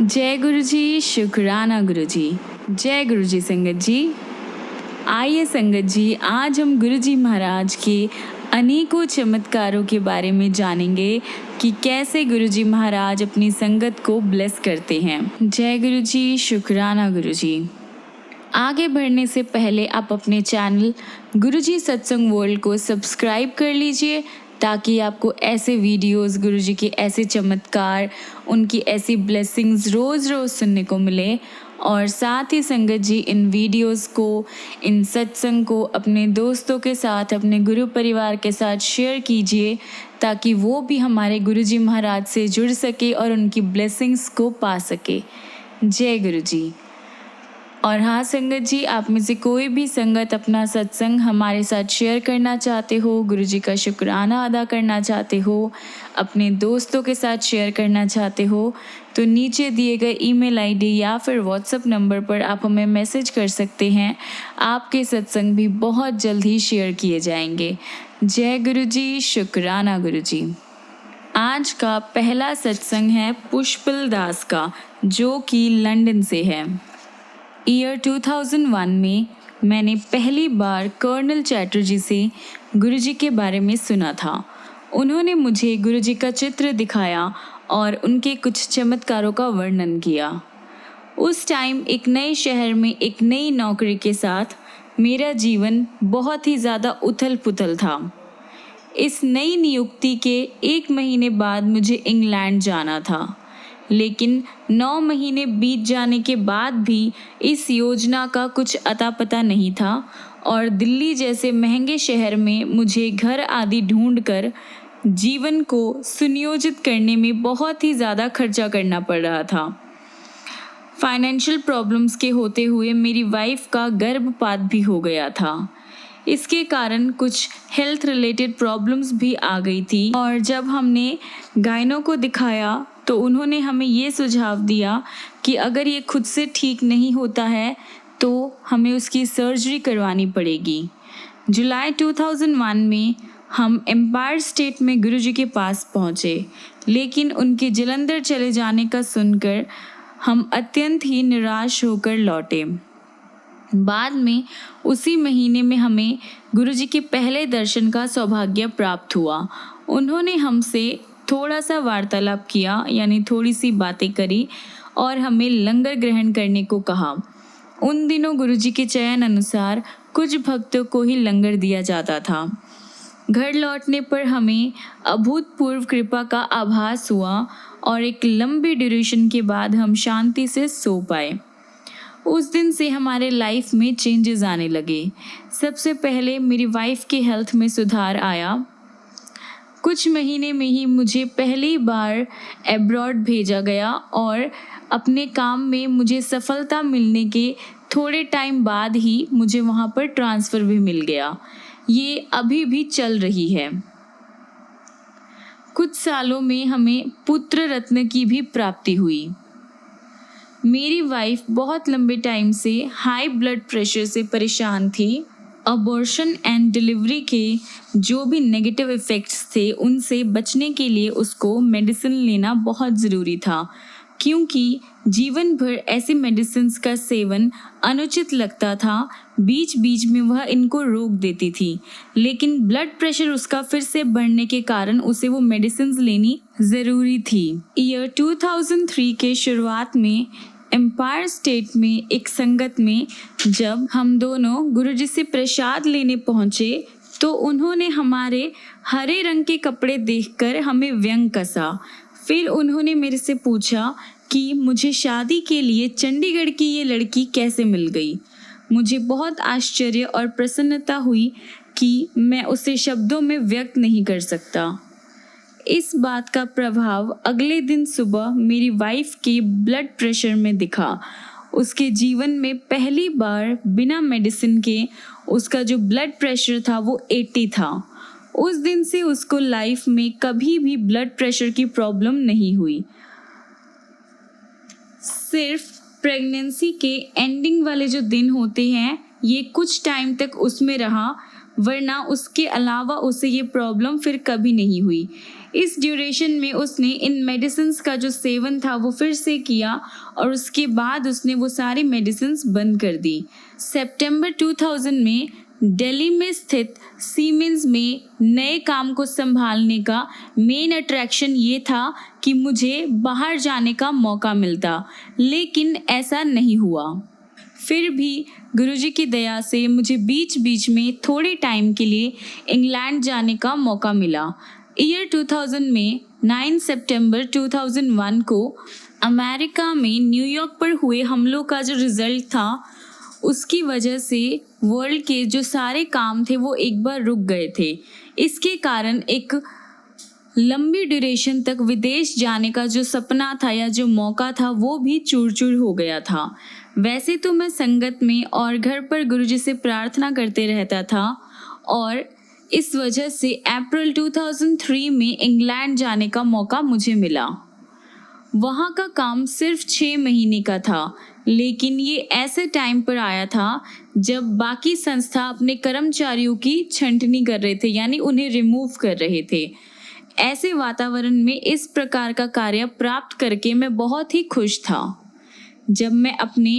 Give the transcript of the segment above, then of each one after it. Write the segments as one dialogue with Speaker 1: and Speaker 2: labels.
Speaker 1: जय गुरु जी, शुक्राना गुरु जी। जय गुरु जी संगत जी। आइए संगत जी, आज हम गुरु जी महाराज के अनेकों चमत्कारों के बारे में जानेंगे कि कैसे गुरु जी महाराज अपनी संगत को ब्लेस करते हैं। जय गुरु जी, शुक्राना गुरु जी। आगे बढ़ने से पहले आप अपने चैनल गुरु जी सत्संग वर्ल्ड को सब्सक्राइब कर लीजिए ताकि आपको ऐसे वीडियोस, गुरु जी के ऐसे चमत्कार, उनकी ऐसी ब्लेसिंग्स रोज़ रोज़ सुनने को मिले। और साथ ही संगत जी, इन वीडियोस को, इन सत्संग को अपने दोस्तों के साथ, अपने गुरु परिवार के साथ शेयर कीजिए ताकि वो भी हमारे गुरु जी महाराज से जुड़ सके और उनकी ब्लेसिंग्स को पा सके। जय गुरु जी। और हाँ संगत जी, आप में से कोई भी संगत अपना सत्संग हमारे साथ शेयर करना चाहते हो, गुरु जी का शुक्राना अदा करना चाहते हो, अपने दोस्तों के साथ शेयर करना चाहते हो, तो नीचे दिए गए ईमेल आईडी या फिर व्हाट्सएप नंबर पर आप हमें मैसेज कर सकते हैं। आपके सत्संग भी बहुत जल्द ही शेयर किए जाएंगे। जय गुरु जी, शुक्राना गुरु जी। आज का पहला सत्संग है पुष्पल दास का, जो कि लंदन से है। ईयर 2001 में मैंने पहली बार कर्नल चैटर्जी से गुरुजी के बारे में सुना था। उन्होंने मुझे गुरुजी का चित्र दिखाया और उनके कुछ चमत्कारों का वर्णन किया। उस टाइम एक नए शहर में एक नई नौकरी के साथ मेरा जीवन बहुत ही ज़्यादा उथल पुथल था। इस नई नियुक्ति के 1 महीने बाद मुझे इंग्लैंड जाना था, लेकिन 9 महीने बीत जाने के बाद भी इस योजना का कुछ अता पता नहीं था और दिल्ली जैसे महंगे शहर में मुझे घर आदि ढूंढकर जीवन को सुनियोजित करने में बहुत ही ज़्यादा खर्चा करना पड़ रहा था। फाइनेंशियल प्रॉब्लम्स के होते हुए मेरी वाइफ का गर्भपात भी हो गया था। इसके कारण कुछ हेल्थ रिलेटेड प्रॉब्लम्स भी आ गई थी और जब हमने गायनो को दिखाया तो उन्होंने हमें ये सुझाव दिया कि अगर ये खुद से ठीक नहीं होता है तो हमें उसकी सर्जरी करवानी पड़ेगी। जुलाई 2001 में हम एम्पायर स्टेट में गुरुजी के पास पहुँचे, लेकिन उनके जलंधर चले जाने का सुनकर हम अत्यंत ही निराश होकर लौटे। बाद में उसी महीने में हमें गुरुजी के पहले दर्शन का सौभाग्य प्राप्त हुआ। उन्होंने हमसे थोड़ा सा वार्तालाप किया, यानी थोड़ी सी बातें करी और हमें लंगर ग्रहण करने को कहा। उन दिनों गुरुजी के चयन अनुसार कुछ भक्तों को ही लंगर दिया जाता था। घर लौटने पर हमें अभूतपूर्व कृपा का आभास हुआ और एक लंबी ड्यूरेशन के बाद हम शांति से सो पाए। उस दिन से हमारे लाइफ में चेंजेस आने लगे। सबसे पहले मेरी वाइफ के हेल्थ में सुधार आया। कुछ महीने में ही मुझे पहली बार एब्रॉड भेजा गया और अपने काम में मुझे सफलता मिलने के थोड़े टाइम बाद ही मुझे वहाँ पर ट्रांसफ़र भी मिल गया। ये अभी भी चल रही है। कुछ सालों में हमें पुत्र रत्न की भी प्राप्ति हुई। मेरी वाइफ बहुत लंबे टाइम से हाई ब्लड प्रेशर से परेशान थी। अबॉर्शन एंड डिलीवरी के जो भी नेगेटिव इफ़ेक्ट्स थे उनसे बचने के लिए उसको मेडिसिन लेना बहुत ज़रूरी था, क्योंकि जीवन भर ऐसी मेडिसिन्स का सेवन अनुचित लगता था। बीच बीच में वह इनको रोक देती थी, लेकिन ब्लड प्रेशर उसका फिर से बढ़ने के कारण उसे वो मेडिसिन्स लेनी ज़रूरी थी। ईयर 2003 के शुरुआत में एम्पायर स्टेट में एक संगत में जब हम दोनों गुरुजी से प्रसाद लेने पहुँचे तो उन्होंने हमारे हरे रंग के कपड़े देखकर हमें व्यंग कसा। फिर उन्होंने मेरे से पूछा कि मुझे शादी के लिए चंडीगढ़ की ये लड़की कैसे मिल गई। मुझे बहुत आश्चर्य और प्रसन्नता हुई कि मैं उसे शब्दों में व्यक्त नहीं कर सकता। इस बात का प्रभाव अगले दिन सुबह मेरी वाइफ के ब्लड प्रेशर में दिखा। उसके जीवन में पहली बार बिना मेडिसिन के उसका जो ब्लड प्रेशर था वो 80 था। उस दिन से उसको लाइफ में कभी भी ब्लड प्रेशर की प्रॉब्लम नहीं हुई। सिर्फ प्रेगनेंसी के एंडिंग वाले जो दिन होते हैं ये कुछ टाइम तक उसमें रहा, वरना उसके अलावा उसे ये प्रॉब्लम फिर कभी नहीं हुई। इस ड्यूरेशन में उसने इन मेडिसिन्स का जो सेवन था वो फिर से किया और उसके बाद उसने वो सारी मेडिसिन्स बंद कर दी। सितंबर 2000 में दिल्ली में स्थित सीमेंस में नए काम को संभालने का मेन अट्रैक्शन ये था कि मुझे बाहर जाने का मौका मिलता, लेकिन ऐसा नहीं हुआ। फिर भी गुरुजी की दया से मुझे बीच बीच में थोड़े टाइम के लिए इंग्लैंड जाने का मौका मिला। ईयर 2000 में 9 सितंबर 2001 को अमेरिका में न्यूयॉर्क पर हुए हमलों का जो रिज़ल्ट था उसकी वजह से वर्ल्ड के जो सारे काम थे वो एक बार रुक गए थे। इसके कारण एक लंबी ड्यूरेशन तक विदेश जाने का जो सपना था या जो मौका था वो भी चूर चूर हो गया था। वैसे तो मैं संगत में और घर पर गुरुजी से प्रार्थना करते रहता था और इस वजह से अप्रैल 2003 में इंग्लैंड जाने का मौका मुझे मिला। वहाँ का काम सिर्फ 6 महीने का था, लेकिन ये ऐसे टाइम पर आया था जब बाकी संस्था अपने कर्मचारियों की छंटनी कर रहे थे, यानी उन्हें रिमूव कर रहे थे। ऐसे वातावरण में इस प्रकार का कार्य प्राप्त करके मैं बहुत ही खुश था। जब मैं अपने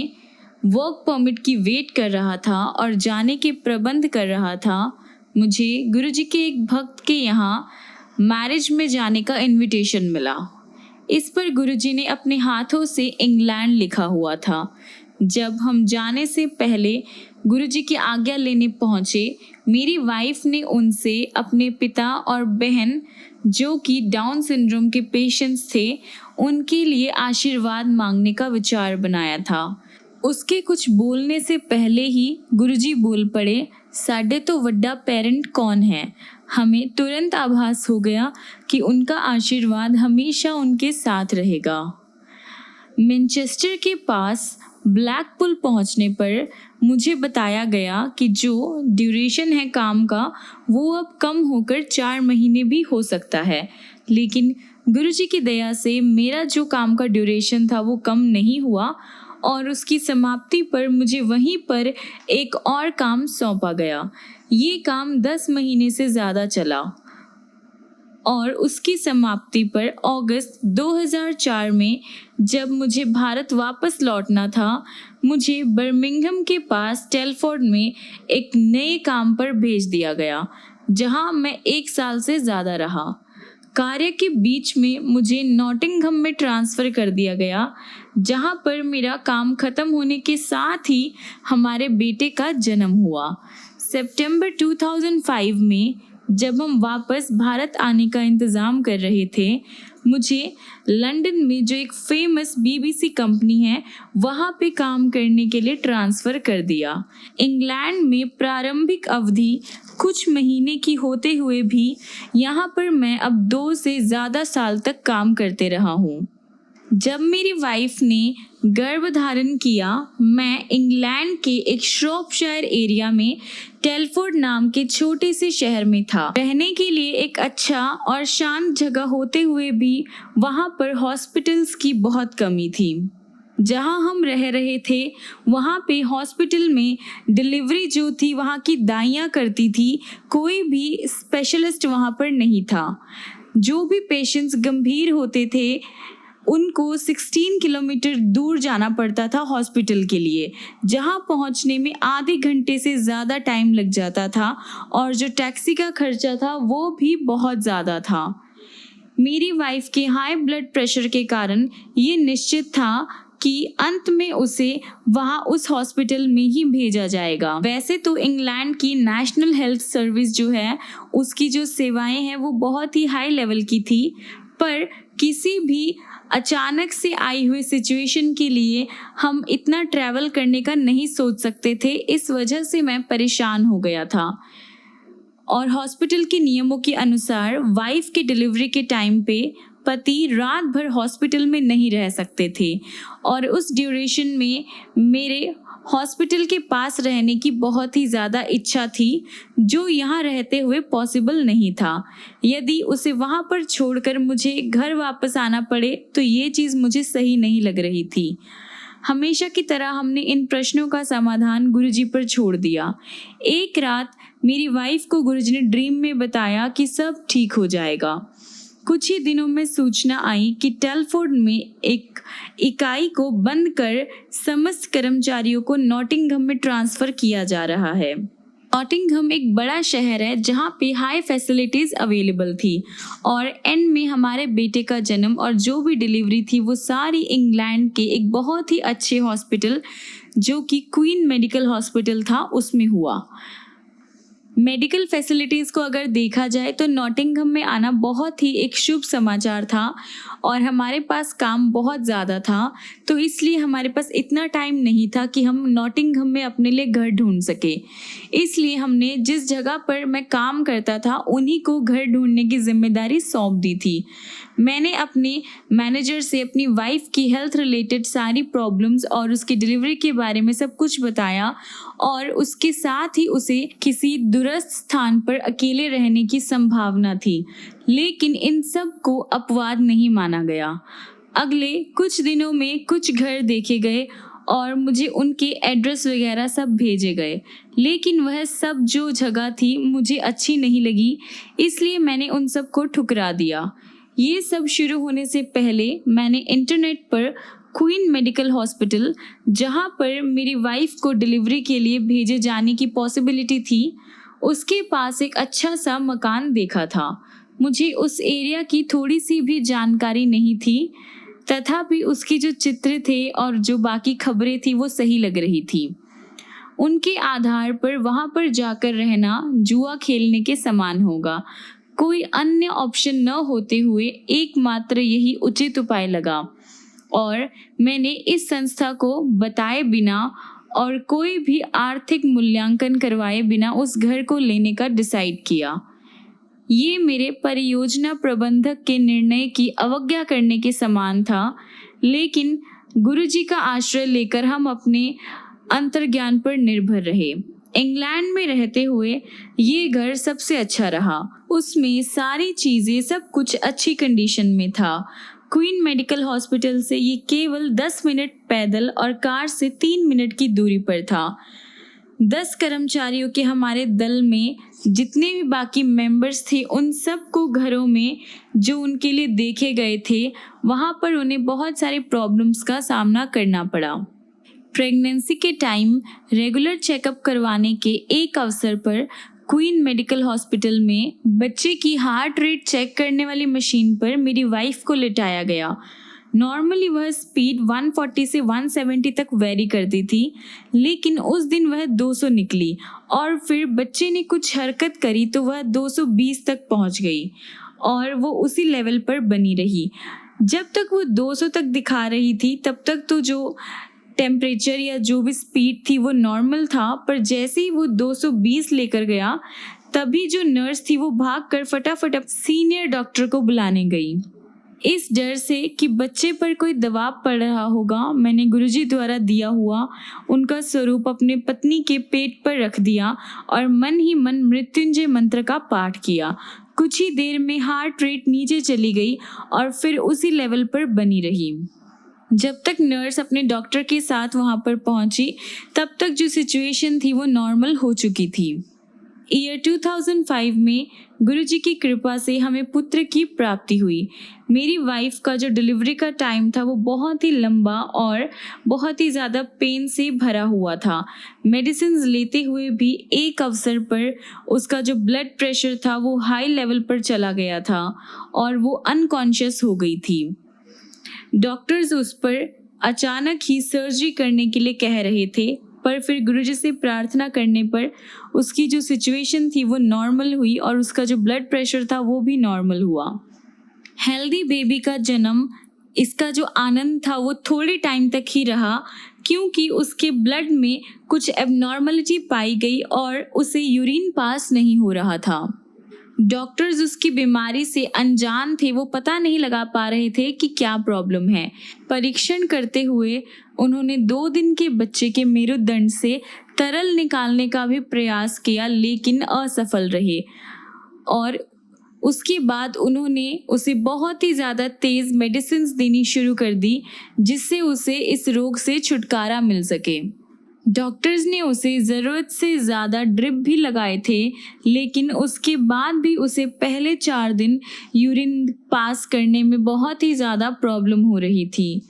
Speaker 1: वर्क परमिट की वेट कर रहा था और जाने के प्रबंध कर रहा था, मुझे गुरुजी के एक भक्त के यहाँ मैरिज में जाने का इनविटेशन मिला। इस पर गुरुजी ने अपने हाथों से इंग्लैंड लिखा हुआ था। जब हम जाने से पहले गुरुजी की आज्ञा लेने पहुँचे, मेरी वाइफ ने उनसे अपने पिता और बहन जो कि डाउन सिंड्रोम के पेशेंट्स थे उनके लिए आशीर्वाद मांगने का विचार बनाया था। उसके कुछ बोलने से पहले ही गुरुजी बोल पड़े, साडे तो वड्डा पेरेंट कौन है। हमें तुरंत आभास हो गया कि उनका आशीर्वाद हमेशा उनके साथ रहेगा। मैनचेस्टर के पास ब्लैकपुल पहुंचने पर मुझे बताया गया कि जो ड्यूरेशन है काम का वो अब कम होकर 4 महीने भी हो सकता है, लेकिन गुरुजी की दया से मेरा जो काम का ड्यूरेशन था वो कम नहीं हुआ और उसकी समाप्ति पर मुझे वहीं पर एक और काम सौंपा गया। ये काम 10 महीने से ज़्यादा चला और उसकी समाप्ति पर अगस्त 2004 में जब मुझे भारत वापस लौटना था, मुझे बर्मिंघम के पास टेलफोर्ड में एक नए काम पर भेज दिया गया, जहां मैं 1 साल से ज़्यादा रहा। कार्य के बीच में मुझे नॉटिंघम में ट्रांसफ़र कर दिया गया, जहां पर मेरा काम ख़त्म होने के साथ ही हमारे बेटे का जन्म हुआ। सितंबर 2005 में जब हम वापस भारत आने का इंतज़ाम कर रहे थे, मुझे लंदन में जो एक फेमस BBC कंपनी है वहाँ पे काम करने के लिए ट्रांसफ़र कर दिया। इंग्लैंड में प्रारंभिक अवधि कुछ महीने की होते हुए भी यहाँ पर मैं अब 2 से ज़्यादा साल तक काम करते रहा हूँ। जब मेरी वाइफ ने गर्भधारण किया, मैं इंग्लैंड के एक श्रॉपशायर एरिया में टेलफोर्ड नाम के छोटे से शहर में था। रहने के लिए एक अच्छा और शांत जगह होते हुए भी वहाँ पर हॉस्पिटल्स की बहुत कमी थी। जहाँ हम रह रहे थे वहाँ पे हॉस्पिटल में डिलीवरी जो थी वहाँ की दाइयाँ करती थी, कोई भी स्पेशलिस्ट वहाँ पर नहीं था। जो भी पेशेंट्स गंभीर होते थे उनको 16 किलोमीटर दूर जाना पड़ता था हॉस्पिटल के लिए, जहां पहुंचने में आधे घंटे से ज़्यादा टाइम लग जाता था और जो टैक्सी का खर्चा था वो भी बहुत ज़्यादा था। मेरी वाइफ के हाई ब्लड प्रेशर के कारण ये निश्चित था कि अंत में उसे वहाँ उस हॉस्पिटल में ही भेजा जाएगा। वैसे तो इंग्लैंड की नेशनल हेल्थ सर्विस जो है उसकी जो सेवाएं हैं वो बहुत ही हाई लेवल की थी, पर किसी भी अचानक से आई हुई सिचुएशन के लिए हम इतना ट्रैवल करने का नहीं सोच सकते थे। इस वजह से मैं परेशान हो गया था और हॉस्पिटल के नियमों के अनुसार वाइफ के डिलीवरी के टाइम पे पति रात भर हॉस्पिटल में नहीं रह सकते थे और उस ड्यूरेशन में मेरे हॉस्पिटल के पास रहने की बहुत ही ज़्यादा इच्छा थी, जो यहाँ रहते हुए पॉसिबल नहीं था। यदि उसे वहाँ पर छोड़कर मुझे घर वापस आना पड़े तो ये चीज़ मुझे सही नहीं लग रही थी। हमेशा की तरह हमने इन प्रश्नों का समाधान गुरुजी पर छोड़ दिया। एक रात मेरी वाइफ को गुरुजी ने ड्रीम में बताया कि सब ठीक हो जाएगा। कुछ ही दिनों में सूचना आई कि टेलफोर्ड में एक इकाई को बंद कर समस्त कर्मचारियों को नॉटिंघम में ट्रांसफर किया जा रहा है। नॉटिंघम एक बड़ा शहर है जहाँ पे हाई फैसिलिटीज़ अवेलेबल थी और एंड में हमारे बेटे का जन्म और जो भी डिलीवरी थी वो सारी इंग्लैंड के एक बहुत ही अच्छे हॉस्पिटल जो कि क्वीन मेडिकल हॉस्पिटल था उसमें हुआ। मेडिकल फैसिलिटीज़ को अगर देखा जाए तो नॉटिंघम में आना बहुत ही एक शुभ समाचार था और हमारे पास काम बहुत ज़्यादा था, तो इसलिए हमारे पास इतना टाइम नहीं था कि हम नॉटिंघम में अपने लिए घर ढूंढ सके। इसलिए हमने जिस जगह पर मैं काम करता था उन्हीं को घर ढूंढने की जिम्मेदारी सौंप दी थी। मैंने अपने मैनेजर से अपनी वाइफ की हेल्थ रिलेटेड सारी प्रॉब्लम्स और उसकी डिलीवरी के बारे में सब कुछ बताया और उसके साथ ही उसे किसी दूरस्थ स्थान पर अकेले रहने की संभावना थी, लेकिन इन सब को अपवाद नहीं माना गया। अगले कुछ दिनों में कुछ घर देखे गए और मुझे उनके एड्रेस वगैरह सब भेजे गए, लेकिन वह सब जो जगह थी मुझे अच्छी नहीं लगी, इसलिए मैंने उन सब को ठुकरा दिया। ये सब शुरू होने से पहले मैंने इंटरनेट पर क्वीन मेडिकल हॉस्पिटल, जहाँ पर मेरी वाइफ को डिलीवरी के लिए भेजे जाने की पॉसिबिलिटी थी, उसके पास एक अच्छा सा मकान देखा था। मुझे उस एरिया की थोड़ी सी भी जानकारी नहीं थी, तथापि उसके जो चित्र थे और जो बाकी खबरें थी वो सही लग रही थी। उनके आधार पर वहाँ पर जाकर रहना जुआ खेलने के समान होगा। कोई अन्य ऑप्शन न होते हुए एकमात्र यही उचित उपाय लगा और मैंने इस संस्था को बताए बिना और कोई भी आर्थिक मूल्यांकन करवाए बिना उस घर को लेने का डिसाइड किया। ये मेरे परियोजना प्रबंधक के निर्णय की अवज्ञा करने के समान था, लेकिन गुरुजी का आश्रय लेकर हम अपने अंतर्ज्ञान पर निर्भर रहे। इंग्लैंड में रहते हुए ये घर सबसे अच्छा रहा। उसमें सारी चीज़ें सब कुछ अच्छी कंडीशन में था। क्वीन मेडिकल हॉस्पिटल से ये केवल 10 मिनट पैदल और कार से 3 मिनट की दूरी पर था। 10 कर्मचारियों के हमारे दल में जितने भी बाकी मेंबर्स थे उन सब को घरों में जो उनके लिए देखे गए थे वहाँ पर उन्हें बहुत सारी प्रॉब्लम्स का सामना करना पड़ा। प्रेगनेंसी के टाइम रेगुलर चेकअप करवाने के एक अवसर पर क्वीन मेडिकल हॉस्पिटल में बच्चे की हार्ट रेट चेक करने वाली मशीन पर मेरी वाइफ को लिटाया गया। नॉर्मली वह स्पीड 140 से 170 तक वेरी करती थी, लेकिन उस दिन वह 200 निकली और फिर बच्चे ने कुछ हरकत करी तो वह 220 तक पहुंच गई और वो उसी लेवल पर बनी रही। जब तक वो 200 तक दिखा रही थी तब तक तो जो टेम्परेचर या जो भी स्पीड थी वो नॉर्मल था, पर जैसे ही वो 220 लेकर गया तभी जो नर्स थी वो भागकर फटाफट सीनियर डॉक्टर को बुलाने गई। इस डर से कि बच्चे पर कोई दबाव पड़ रहा होगा, मैंने गुरुजी द्वारा दिया हुआ उनका स्वरूप अपने पत्नी के पेट पर रख दिया और मन ही मन मृत्युंजय मंत्र का पाठ किया। कुछ ही देर में हार्ट रेट नीचे चली गई और फिर उसी लेवल पर बनी रही। जब तक नर्स अपने डॉक्टर के साथ वहाँ पर पहुँची तब तक जो सिचुएशन थी वो नॉर्मल हो चुकी थी। ईयर 2005 में गुरुजी की कृपा से हमें पुत्र की प्राप्ति हुई। मेरी वाइफ का जो डिलीवरी का टाइम था वो बहुत ही लंबा और बहुत ही ज़्यादा पेन से भरा हुआ था। मेडिसिन लेते हुए भी एक अवसर पर उसका जो ब्लड प्रेशर था वो हाई लेवल पर चला गया था और वो अनकॉन्शियस हो गई थी। डॉक्टर्स उस पर अचानक ही सर्जरी करने के लिए कह रहे थे, पर फिर गुरुजी से प्रार्थना करने पर उसकी जो सिचुएशन थी वो नॉर्मल हुई और उसका जो ब्लड प्रेशर था वो भी नॉर्मल हुआ। हेल्दी बेबी का जन्म, इसका जो आनंद था वो थोड़े टाइम तक ही रहा, क्योंकि उसके ब्लड में कुछ एबनॉर्मलिटी पाई गई और उसे यूरिन पास नहीं हो रहा था। डॉक्टर्स उसकी बीमारी से अनजान थे, वो पता नहीं लगा पा रहे थे कि क्या प्रॉब्लम है। परीक्षण करते हुए उन्होंने 2 दिन के बच्चे के मेरुदंड से तरल निकालने का भी प्रयास किया, लेकिन असफल रहे और उसके बाद उन्होंने उसे बहुत ही ज़्यादा तेज़ मेडिसिन देनी शुरू कर दी जिससे उसे इस रोग से छुटकारा मिल सके। डॉक्टर्स ने उसे ज़रूरत से ज़्यादा ड्रिप भी लगाए थे, लेकिन उसके बाद भी उसे पहले 4 दिन यूरिन पास करने में बहुत ही ज़्यादा प्रॉब्लम हो रही थी।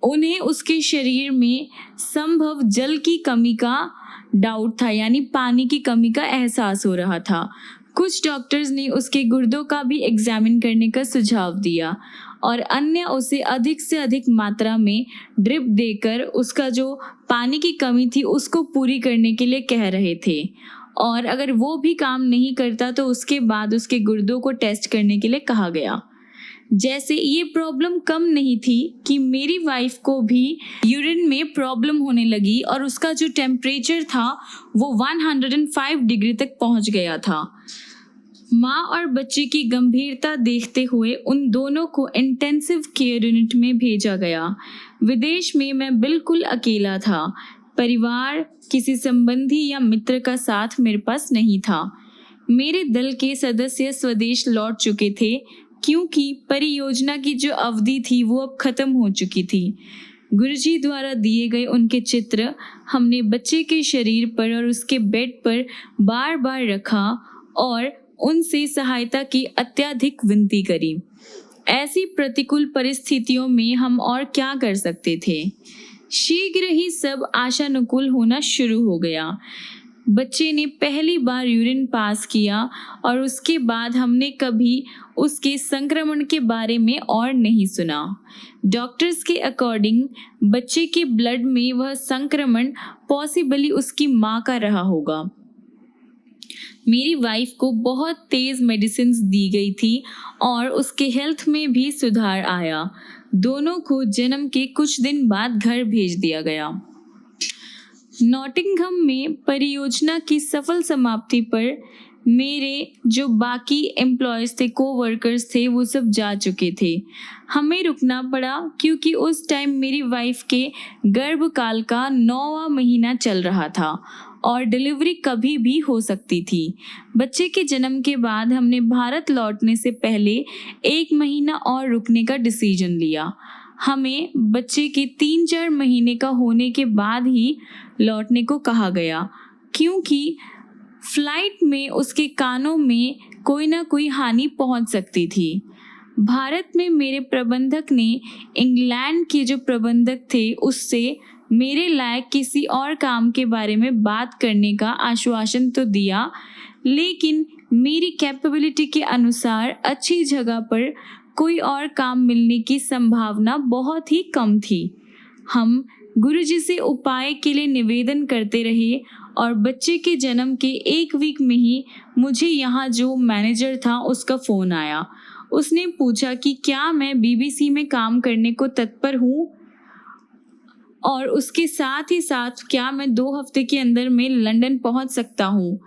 Speaker 1: उन्हें उसके शरीर में संभव जल की कमी का डाउट था, यानी पानी की कमी का एहसास हो रहा था। कुछ डॉक्टर्स ने उसके गुर्दों का भी एग्जामिन करने का सुझाव दिया और अन्य उसे अधिक से अधिक मात्रा में ड्रिप देकर उसका जो पानी की कमी थी उसको पूरी करने के लिए कह रहे थे। और अगर वो भी काम नहीं करता तो उसके बाद उसके गुर्दों को टेस्ट करने के लिए कहा गया। जैसे ये प्रॉब्लम कम नहीं थी कि मेरी वाइफ को भी यूरिन में प्रॉब्लम होने लगी और उसका जो टेम्परेचर था वो 105 डिग्री तक पहुंच गया था। माँ और बच्चे की गंभीरता देखते हुए उन दोनों को इंटेंसिव केयर यूनिट में भेजा गया। विदेश में मैं बिल्कुल अकेला था। परिवार, किसी संबंधी या मित्र का साथ मेरे पास नहीं था। मेरे दल के सदस्य स्वदेश लौट चुके थे क्योंकि परियोजना की जो अवधि थी वो अब खत्म हो चुकी थी। गुरुजी द्वारा दिए गए उनके चित्र हमने बच्चे के शरीर पर और उसके बेड पर बार बार रखा और उनसे सहायता की अत्यधिक विनती करी। ऐसी प्रतिकूल परिस्थितियों में हम और क्या कर सकते थे। शीघ्र ही सब आशानुकूल होना शुरू हो गया। बच्चे ने पहली बार यूरिन पास किया और उसके बाद हमने कभी उसके संक्रमण के बारे में और नहीं सुना। डॉक्टर्स के अकॉर्डिंग बच्चे के ब्लड में वह संक्रमण पॉसिबली उसकी माँ का रहा होगा। मेरी वाइफ को बहुत तेज़ मेडिसिन्स दी गई थी और उसके हेल्थ में भी सुधार आया। दोनों को जन्म के कुछ दिन बाद घर भेज दिया गया। नॉटिंघम में परियोजना की सफल समाप्ति पर मेरे जो बाकी एम्प्लॉयज़ थे, कोवर्कर्स थे, वो सब जा चुके थे। हमें रुकना पड़ा क्योंकि उस टाइम मेरी वाइफ के गर्भकाल का 9वां महीना चल रहा था और डिलीवरी कभी भी हो सकती थी। बच्चे के जन्म के बाद हमने भारत लौटने से पहले 1 महीना और रुकने का डिसीजन लिया। हमें बच्चे के 3-4 महीने का होने के बाद ही लौटने को कहा गया क्योंकि फ्लाइट में उसके कानों में कोई ना कोई हानि पहुंच सकती थी। भारत में मेरे प्रबंधक ने इंग्लैंड के जो प्रबंधक थे उससे मेरे लायक किसी और काम के बारे में बात करने का आश्वासन तो दिया, लेकिन मेरी कैपेबिलिटी के अनुसार अच्छी जगह पर कोई और काम मिलने की संभावना बहुत ही कम थी। हम गुरुजी से उपाय के लिए निवेदन करते रहे और बच्चे के जन्म के 1 वीक में ही मुझे यहाँ जो मैनेजर था उसका फ़ोन आया। उसने पूछा कि क्या मैं बीबीसी में काम करने को तत्पर हूँ और उसके साथ ही साथ क्या मैं 2 हफ्ते के अंदर में लंदन पहुँच सकता हूँ।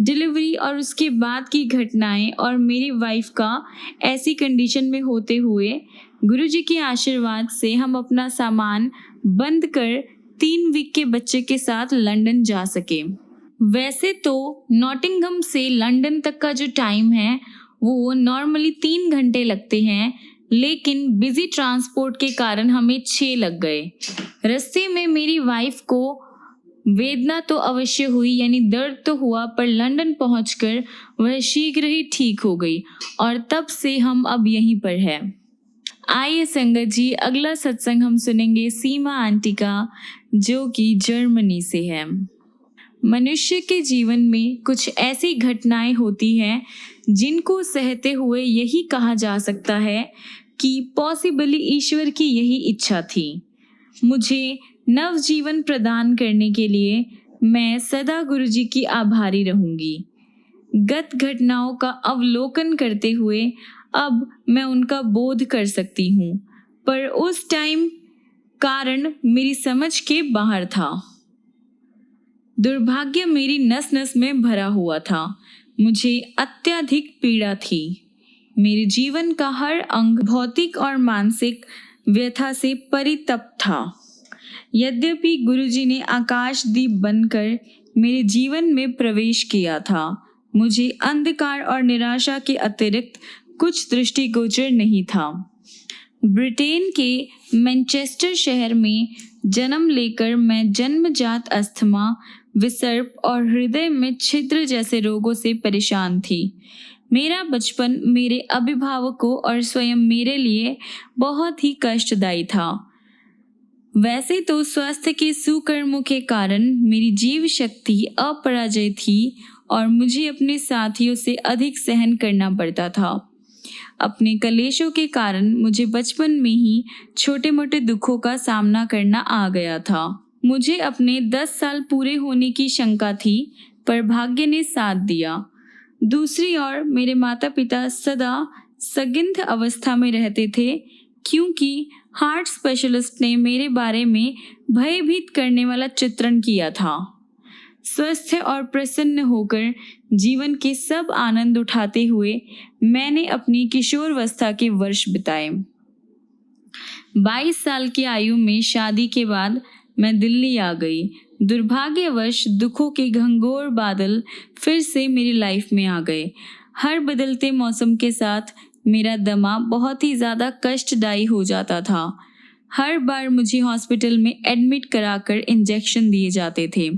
Speaker 1: डिलीवरी और उसके बाद की घटनाएं और मेरी वाइफ का ऐसी कंडीशन में होते हुए गुरुजी के आशीर्वाद से हम अपना सामान बंद कर 3 वीक के बच्चे के साथ लंदन जा सके। वैसे तो नॉटिंघम से लंदन तक का जो टाइम है वो नॉर्मली 3 घंटे लगते हैं, लेकिन बिजी ट्रांसपोर्ट के कारण हमें 6 लग गए। रास्ते में मेरी वाइफ को वेदना तो अवश्य हुई, यानी दर्द तो हुआ, पर लंदन पहुंचकर वह शीघ्र ही ठीक हो गई और तब से हम अब यहीं पर हैं। आइए संगत जी, अगला सत्संग हम सुनेंगे सीमा आंटी का, जो कि जर्मनी से है। मनुष्य के जीवन में कुछ ऐसी घटनाएं होती हैं जिनको सहते हुए यही कहा जा सकता है कि पॉसिबली ईश्वर की यही इच्छा थी। मुझे नवजीवन प्रदान करने के लिए मैं सदा गुरुजी की आभारी रहूंगी। गत घटनाओं का अवलोकन करते हुए अब मैं उनका बोध कर सकती हूँ, पर उस टाइम कारण मेरी समझ के बाहर था। दुर्भाग्य मेरी नस नस में भरा हुआ था। मुझे अत्यधिक पीड़ा थी। मेरे जीवन का हर अंग भौतिक और मानसिक व्यथा से परितप्त था। यद्यपि गुरुजी ने आकाशदीप बनकर मेरे जीवन में प्रवेश किया था, मुझे अंधकार और निराशा के अतिरिक्त कुछ दृष्टिगोचर नहीं था। ब्रिटेन के मैनचेस्टर शहर में जन्म लेकर मैं जन्मजात अस्थमा, विसर्प और हृदय में छिद्र जैसे रोगों से परेशान थी। मेरा बचपन मेरे अभिभावकों और स्वयं मेरे लिए बहुत ही कष्टदायी था। वैसे तो स्वास्थ्य के सुकर्मों के कारण मेरी जीव शक्ति अपराजय थी और मुझे अपने साथियों से अधिक सहन करना पड़ता था। अपने कलेशों के कारण मुझे बचपन में ही छोटे मोटे दुखों का सामना करना आ गया था। मुझे अपने 10 साल पूरे होने की शंका थी, पर भाग्य ने साथ दिया। दूसरी ओर मेरे माता पिता सदा संदिग्ध अवस्था में रहते थे, क्योंकि हार्ट स्पेशलिस्ट ने मेरे बारे में भयभीत करने वाला चित्रण किया था। स्वस्थ और प्रसन्न होकर जीवन के सब आनंद उठाते हुए मैंने अपनी किशोरावस्था के वर्ष बिताए। 22 साल की आयु में शादी के बाद मैं दिल्ली आ गई। दुर्भाग्यवश दुखों के घंघोर बादल फिर से मेरी लाइफ में आ गए। हर बदलते मौसम के साथ मेरा दमा बहुत ही ज़्यादा कष्टदायी हो जाता था। हर बार मुझे हॉस्पिटल में एडमिट कराकर इंजेक्शन दिए जाते थे।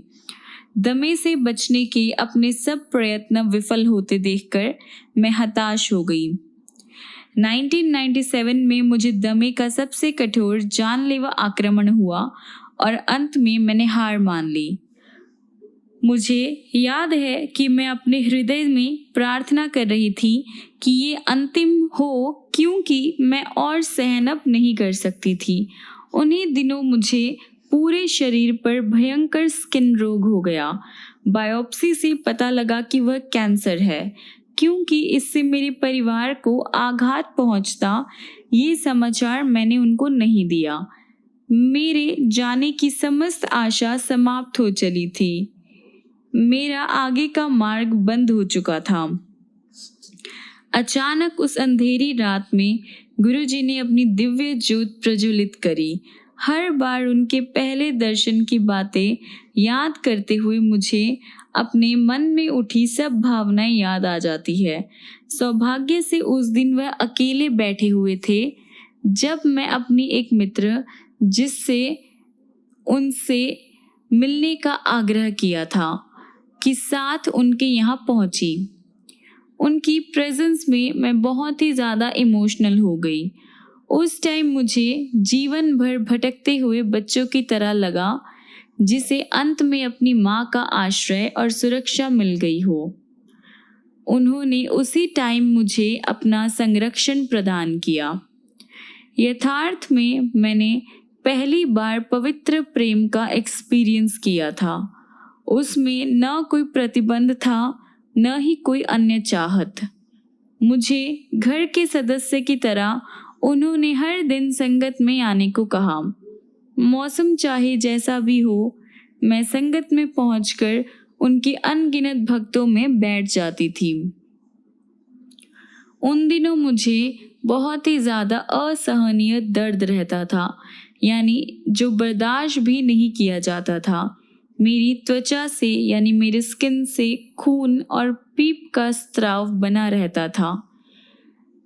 Speaker 1: दमे से बचने के अपने सब प्रयत्न विफल होते देखकर मैं हताश हो गई। 1997 में मुझे दमे का सबसे कठोर जानलेवा आक्रमण हुआ और अंत में मैंने हार मान ली। मुझे याद है कि मैं अपने हृदय में प्रार्थना कर रही थी कि ये अंतिम हो, क्योंकि मैं और सहन अब नहीं कर सकती थी। उन्हीं दिनों मुझे पूरे शरीर पर भयंकर स्किन रोग हो गया। बायोप्सी से पता लगा कि वह कैंसर है। क्योंकि इससे मेरे परिवार को आघात पहुंचता, ये समाचार मैंने उनको नहीं दिया। मेरे जाने की समस्त आशा समाप्त हो चली थी। मेरा आगे का मार्ग बंद हो चुका था। अचानक उस अंधेरी रात में गुरुजी ने अपनी दिव्य ज्योत प्रज्वलित करी। हर बार उनके पहले दर्शन की बातें याद करते हुए मुझे अपने मन में उठी सब भावनाएं याद आ जाती है। सौभाग्य से उस दिन वह अकेले बैठे हुए थे, जब मैं अपनी एक मित्र जिससे उनसे मिलने का आग्रह किया था कि साथ उनके यहाँ पहुंची। उनकी प्रेजेंस में मैं बहुत ही ज़्यादा इमोशनल हो गई। उस टाइम मुझे जीवन भर भटकते हुए बच्चों की तरह लगा, जिसे अंत में अपनी माँ का आश्रय और सुरक्षा मिल गई हो। उन्होंने उसी टाइम मुझे अपना संरक्षण प्रदान किया। यथार्थ में मैंने पहली बार पवित्र प्रेम का एक्सपीरियंस किया था। उसमें न कोई प्रतिबंध था, न ही कोई अन्य चाहत। मुझे घर के सदस्य की तरह उन्होंने हर दिन संगत में आने को कहा। मौसम चाहे जैसा भी हो, मैं संगत में पहुंचकर उनके अनगिनत भक्तों में बैठ जाती थी। उन दिनों मुझे बहुत ही ज़्यादा असहनीय दर्द रहता था, यानी जो बर्दाश्त भी नहीं किया जाता था। मेरी त्वचा से यानी मेरे स्किन से खून और पीप का स्राव बना रहता था।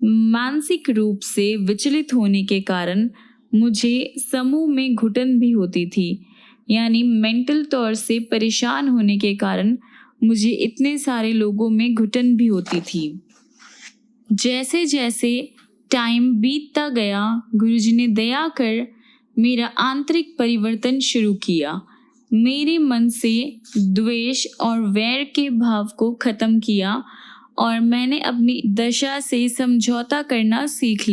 Speaker 1: मानसिक रूप से विचलित होने के कारण मुझे समूह में घुटन भी होती थी, यानी मेंटल तौर से परेशान होने के कारण मुझे इतने सारे लोगों में घुटन भी होती थी। जैसे जैसे टाइम बीतता गया, गुरुजी ने दया कर मेरा आंतरिक परिवर्तन शुरू किया। मेरे मन से द्वेष और वैर के भाव को खत्म किया और मैंने अपनी दशा से समझौता करना सीख लिया।